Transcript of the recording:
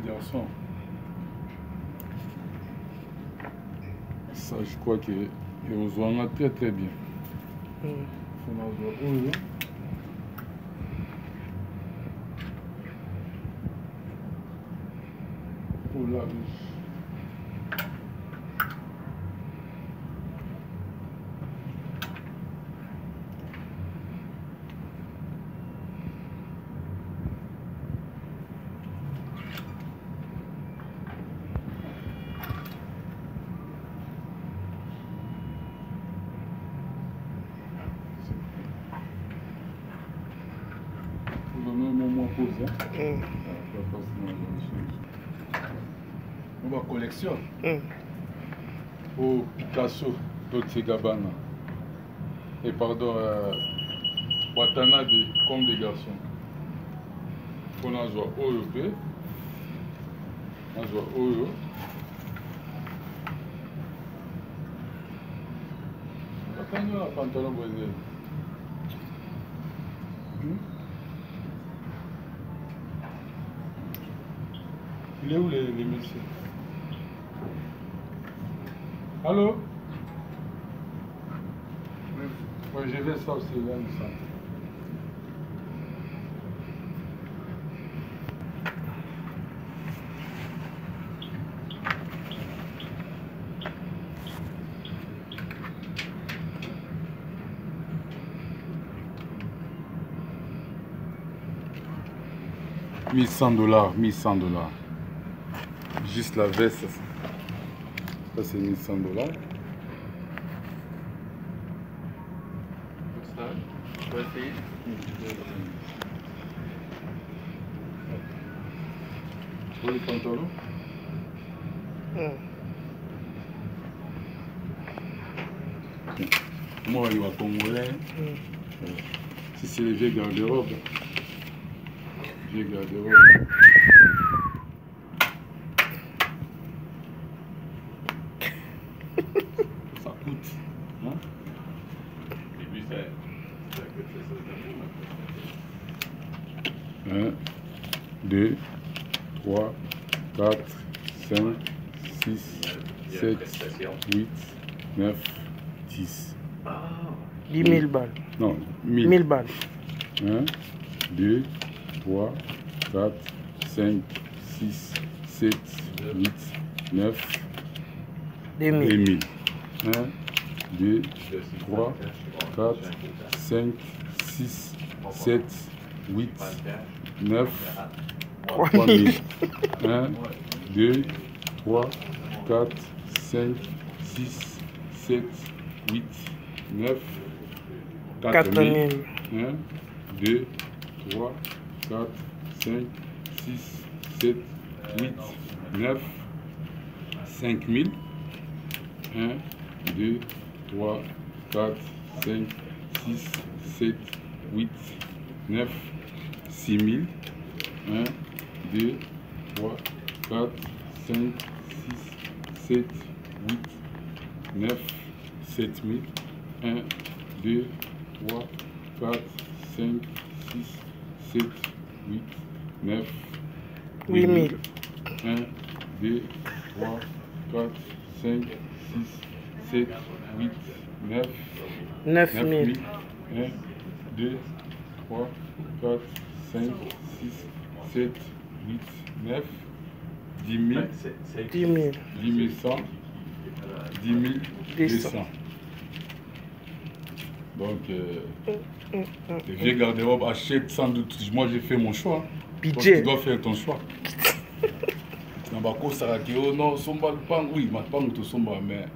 les garçons. Ça, je crois que on se voit très très bien. Oh là, on va collection. Oh, Picasso, Dolce Gabbana. Et pardon, Watanabe, comme des garçons. On a joué Oyo, on a joué Oyo. On a pantalon brisé. Il est où les messieurs? Allô? Oui, je vais ça aussi, là, ça. $1100, $1100. Juste la veste. Ça c'est $1100. Pour les pantalons. Moi, il va congolais. Si c'est les vieux garde-robes. Vieux garde-robe. Ça coûte. Hein? 1, 2, 3, 4, 5, 6, 7, 8, 9, 10. 10 000 balles. Non, 1000 balles. 1, 2, 3, 4, 5, 6, 7, 8, 9, 2000. 1, 2, 3, 4, 5, 6, 7, 8, 9, 3000. 1, 2, 3, 4, 5, 6, 7, 8, 9, 4000. 1, 2, 3, 4, 5, 6, 7, 8, 9, 5000. 1, 2, 3, 4, 5, 6, 7, 8, 9, 6000. 1, 2, 3, 4, 5, 6, 7, 8, 9, 7000. 1, 2, 3, 4, 5, 6, 7, 8, 9, 8000. 1, 2, 3, 4, 5, 6, 7, 8, 9, 9000. 1, 2, 3, 4, 5, 6, 7, 8, 9, 10 000, 10 000. 10 100, 10 200. Donc, les vieux garde-robes achètent sans doute. Moi, j'ai fait mon choix. Budget. Tu dois faire ton choix. Non, bah, non, somba le pan, oui, ma pan, tu somba, mais.